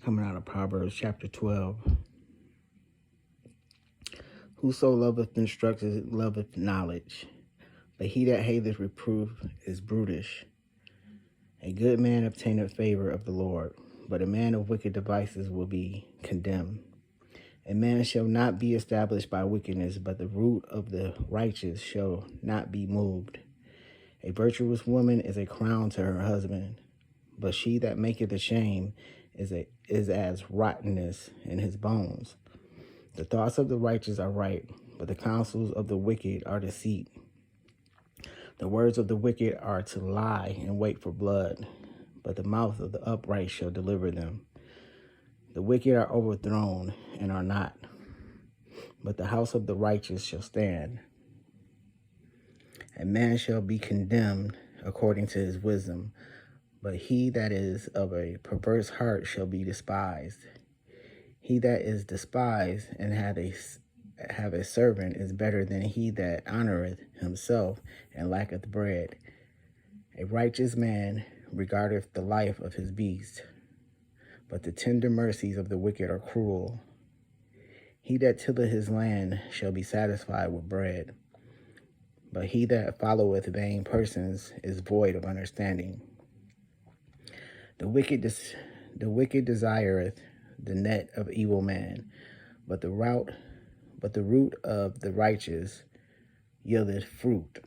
Coming out of Proverbs Chapter 12. Whoso loveth instruction loveth knowledge, but he that hateth reproof is brutish. A good man obtaineth favor of the Lord, but a man of wicked devices will be condemned. A man shall not be established by wickedness, but the root of the righteous shall not be moved. A virtuous woman is a crown to her husband, but she that maketh ashamed is as rottenness in his bones. The thoughts of the righteous are right, but the counsels of the wicked are deceit. The words of the wicked are to lie and wait for blood, but the mouth of the upright shall deliver them. The wicked are overthrown and are not, but the house of the righteous shall stand. A man shall be condemned according to his wisdom, but he that is of a perverse heart shall be despised. He that is despised and have a servant is better than he that honoreth himself and lacketh bread. A righteous man regardeth the life of his beast, but the tender mercies of the wicked are cruel. He that tilleth his land shall be satisfied with bread, but he that followeth vain persons is void of understanding. The wicked desireth the net of evil man, but the root of the righteous yieldeth fruit.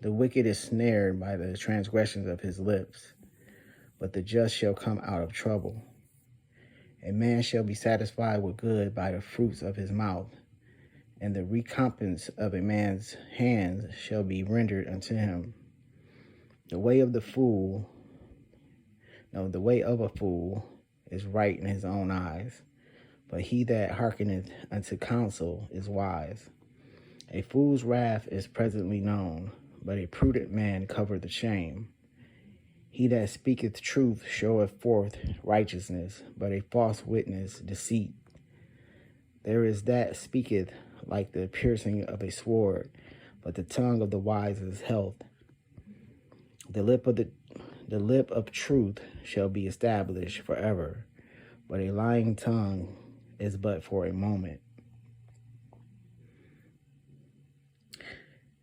The wicked is snared by the transgressions of his lips, but the just shall come out of trouble. A man shall be satisfied with good by the fruits of his mouth, and the recompense of a man's hands shall be rendered unto him. The way of a fool is right in his own eyes, but he that hearkeneth unto counsel is wise. A fool's wrath is presently known, but a prudent man covereth the shame. He that speaketh truth showeth forth righteousness, but a false witness deceit. There is that speaketh like the piercing of a sword, but the tongue of the wise is health. The lip of truth shall be established forever, but a lying tongue is but for a moment.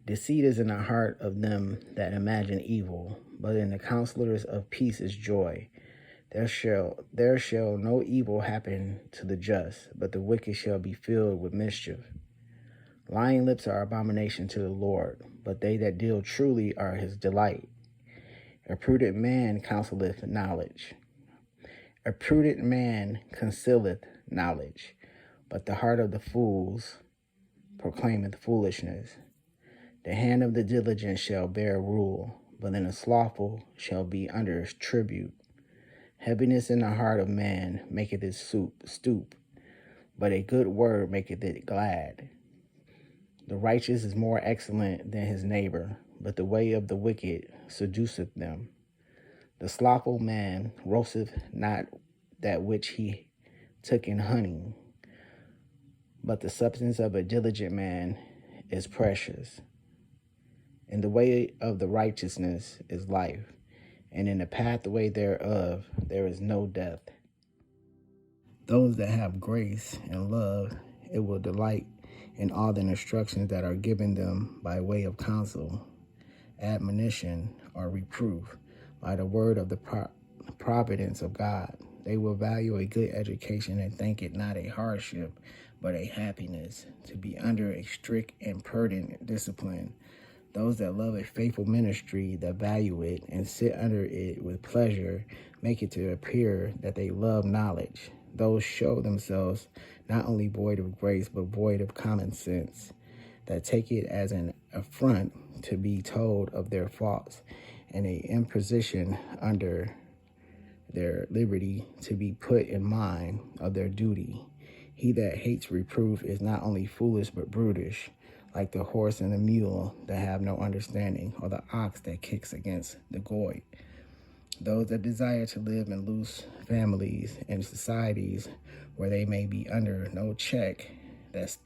Deceit is in the heart of them that imagine evil, but in the counselors of peace is joy. There shall no evil happen to the just, but the wicked shall be filled with mischief. Lying lips are abomination to the Lord, but they that deal truly are his delight. A prudent man counseleth knowledge. A prudent man concealeth knowledge, but the heart of the fools proclaimeth foolishness. The hand of the diligent shall bear rule, but in the slothful shall be under tribute. Heaviness in the heart of man maketh it stoop, but a good word maketh it glad. The righteous is more excellent than his neighbor, but the way of the wicked seduceth them. The slothful man roasteth not that which he took in hunting, but the substance of a diligent man is precious. In the way of the righteousness is life, and in the pathway thereof there is no death. Those that have grace and love, it will delight in all the instructions that are given them by way of counsel, admonition, or reproof, by the word of the providence of God. They will value a good education and think it not a hardship, but a happiness, to be under a strict and prudent discipline. Those that love a faithful ministry, that value it and sit under it with pleasure, make it to appear that they love knowledge. Those show themselves not only void of grace, but void of common sense, that take it as an affront to be told of their faults, and an imposition under their liberty to be put in mind of their duty. He that hates reproof is not only foolish, but brutish, like the horse and the mule that have no understanding, or the ox that kicks against the goad. Those that desire to live in loose families and societies where they may be under no check, that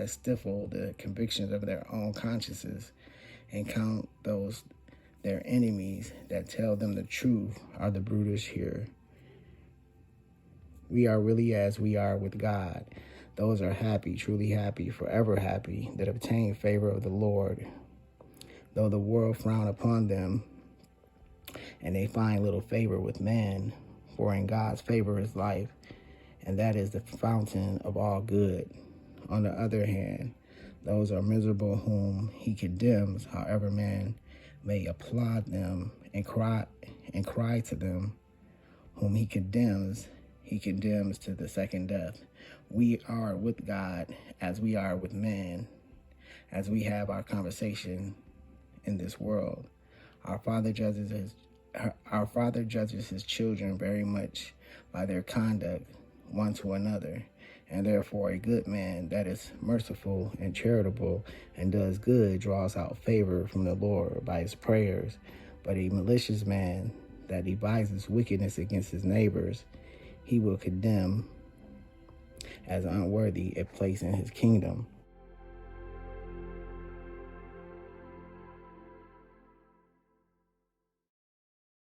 stifle the convictions of their own consciences, and count those their enemies that tell them the truth, are the brutish here. We are really as we are with God. Those are happy, truly happy, forever happy, that obtain favor of the Lord. Though the world frown upon them, and they find little favor with man, for in God's favor is life, and that is the fountain of all good. On the other hand, those are miserable whom he condemns, however man may applaud them and cry to them, whom he condemns to the second death. We are with God as we are with man, as we have our conversation in this world. Our Father judges his children very much by their conduct one to another, and therefore a good man that is merciful and charitable and does good draws out favor from the Lord by his prayers. But a malicious man that devises wickedness against his neighbors, he will condemn as unworthy a place in his kingdom.